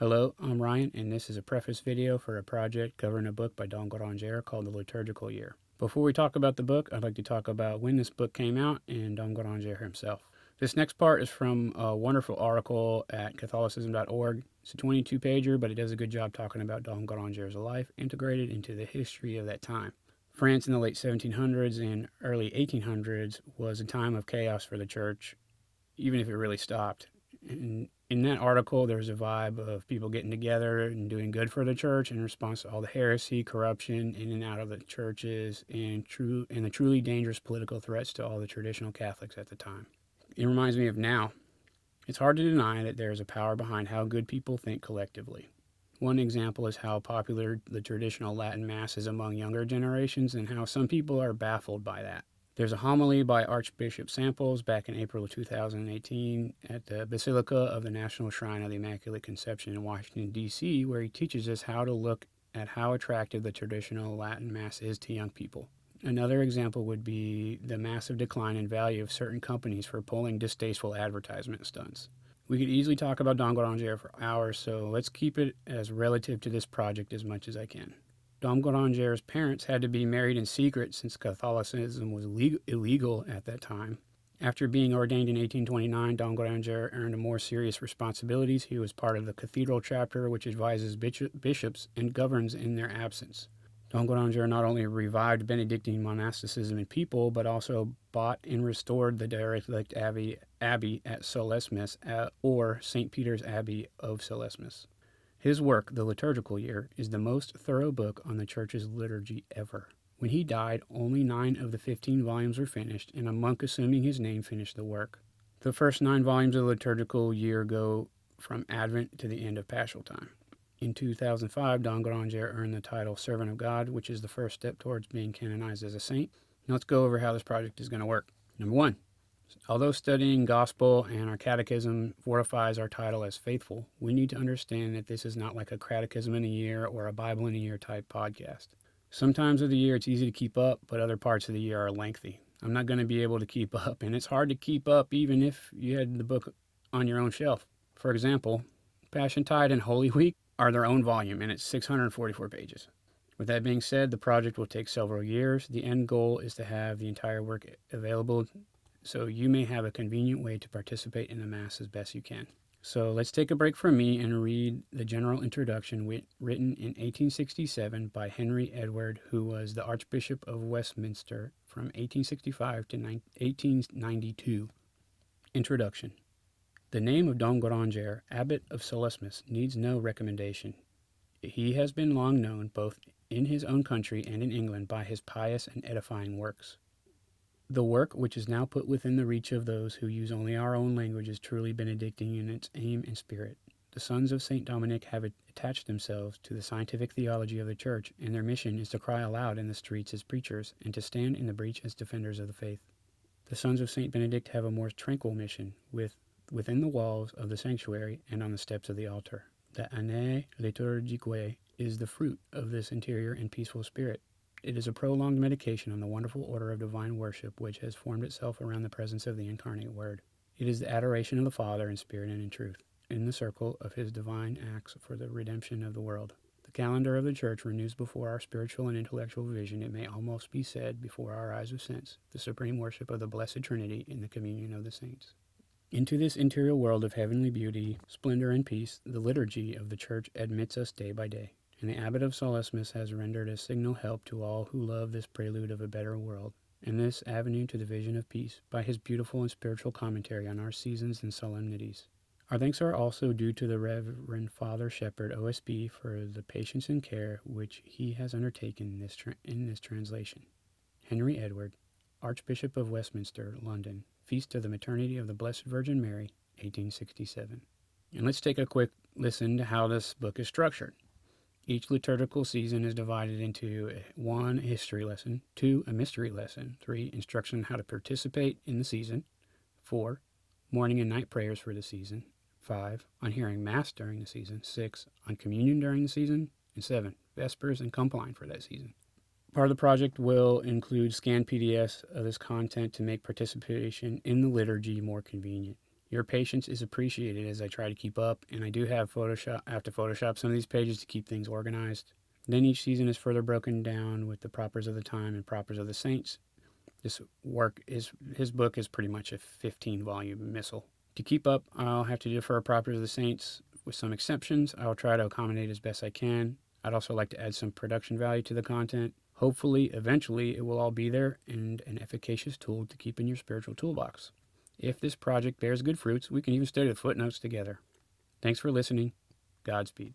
Hello, I'm Ryan, and this is a preface video for a project covering a book by Dom Gueranger called The Liturgical Year. Before we talk about the book, I'd like to talk about when this book came out and Dom Gueranger himself. This next part is from a wonderful article at Catholicism.org. It's a 22-pager, but it does a good job talking about Dom Gueranger's life integrated into the history of that time. France in the late 1700s and early 1800s was a time of chaos for the church, even if it really stopped. And in that article, there's a vibe of people getting together and doing good for the church in response to all the heresy, corruption in and out of the churches, and the truly dangerous political threats to all the traditional Catholics at the time. It reminds me of now. It's hard to deny that there is a power behind how good people think collectively. One example is how popular the traditional Latin Mass is among younger generations and how some people are baffled by that. There's a homily by Archbishop Samples back in April of 2018 at the Basilica of the National Shrine of the Immaculate Conception in Washington, D.C., where he teaches us how to look at how attractive the traditional Latin Mass is to young people. Another example would be the massive decline in value of certain companies for pulling distasteful advertisement stunts. We could easily talk about Dom Gueranger for hours, so let's keep it as relative to this project as much as I can. Dom Gueranger's parents had to be married in secret since Catholicism was illegal at that time. After being ordained in 1829, Dom Gueranger earned more serious responsibilities. He was part of the cathedral chapter, which advises bishops and governs in their absence. Dom Gueranger not only revived Benedictine monasticism in people, but also bought and restored the derelict abbey at Solesmes, or St. Peter's Abbey of Solesmes. His work, The Liturgical Year, is the most thorough book on the Church's liturgy ever. When he died, only 9 of the 15 volumes were finished, and a monk assuming his name finished the work. The first 9 volumes of the Liturgical Year go from Advent to the end of Paschal time. In 2005, Dom Gueranger earned the title Servant of God, which is the first step towards being canonized as a saint. Now let's go over how this project is going to work. Number 1. Although studying gospel and our catechism fortifies our title as faithful, we need to understand that this is not like a catechism in a year or a Bible in a year type podcast. Sometimes of the year it's easy to keep up, but other parts of the year are lengthy. I'm not going to be able to keep up, and it's hard to keep up even if you had the book on your own shelf. For example, Passiontide and Holy Week are their own volume, and it's 644 pages. With that being said, the project will take several years. The end goal is to have the entire work available so you may have a convenient way to participate in the Mass as best you can. So let's take a break from me and read the general introduction written in 1867 by Henry Edward, who was the Archbishop of Westminster from 1865 to 1892. Introduction. The name of Dom Gueranger, Abbot of Solesmes, needs no recommendation. He has been long known, both in his own country and in England, by his pious and edifying works. The work, which is now put within the reach of those who use only our own language, is truly Benedictine in its aim and spirit. The sons of St. Dominic have attached themselves to the scientific theology of the Church, and their mission is to cry aloud in the streets as preachers and to stand in the breach as defenders of the faith. The sons of St. Benedict have a more tranquil mission within the walls of the sanctuary and on the steps of the altar. The année liturgique is the fruit of this interior and peaceful spirit. It is a prolonged meditation on the wonderful order of divine worship which has formed itself around the presence of the incarnate Word. It is the adoration of the Father in spirit and in truth, in the circle of his divine acts for the redemption of the world. The calendar of the Church renews before our spiritual and intellectual vision, it may almost be said, before our eyes of sense, the supreme worship of the Blessed Trinity in the communion of the saints. Into this interior world of heavenly beauty, splendor, and peace, the liturgy of the Church admits us day by day. And the Abbot of Solesmes has rendered a signal help to all who love this prelude of a better world, and this avenue to the vision of peace, by his beautiful and spiritual commentary on our seasons and solemnities. Our thanks are also due to the Reverend Father Shepherd, OSB, for the patience and care which he has undertaken in this translation. Henry Edward, Archbishop of Westminster, London, Feast of the Maternity of the Blessed Virgin Mary, 1867. And let's take a quick listen to how this book is structured. Each liturgical season is divided into 1, a history lesson, 2, a mystery lesson, 3, instruction on how to participate in the season, 4, morning and night prayers for the season, 5, on hearing Mass during the season, 6, on communion during the season, and 7, Vespers and Compline for that season. Part of the project will include scanned PDFs of this content to make participation in the liturgy more convenient. Your patience is appreciated as I try to keep up, and I do have I have to Photoshop some of these pages to keep things organized. Then each season is further broken down with the propers of the time and propers of the saints. His book is pretty much a 15-volume missal. To keep up, I'll have to defer propers of the saints with some exceptions. I'll try to accommodate as best I can. I'd also like to add some production value to the content. Hopefully, eventually, it will all be there and an efficacious tool to keep in your spiritual toolbox. If this project bears good fruits, we can even study the footnotes together. Thanks for listening. Godspeed.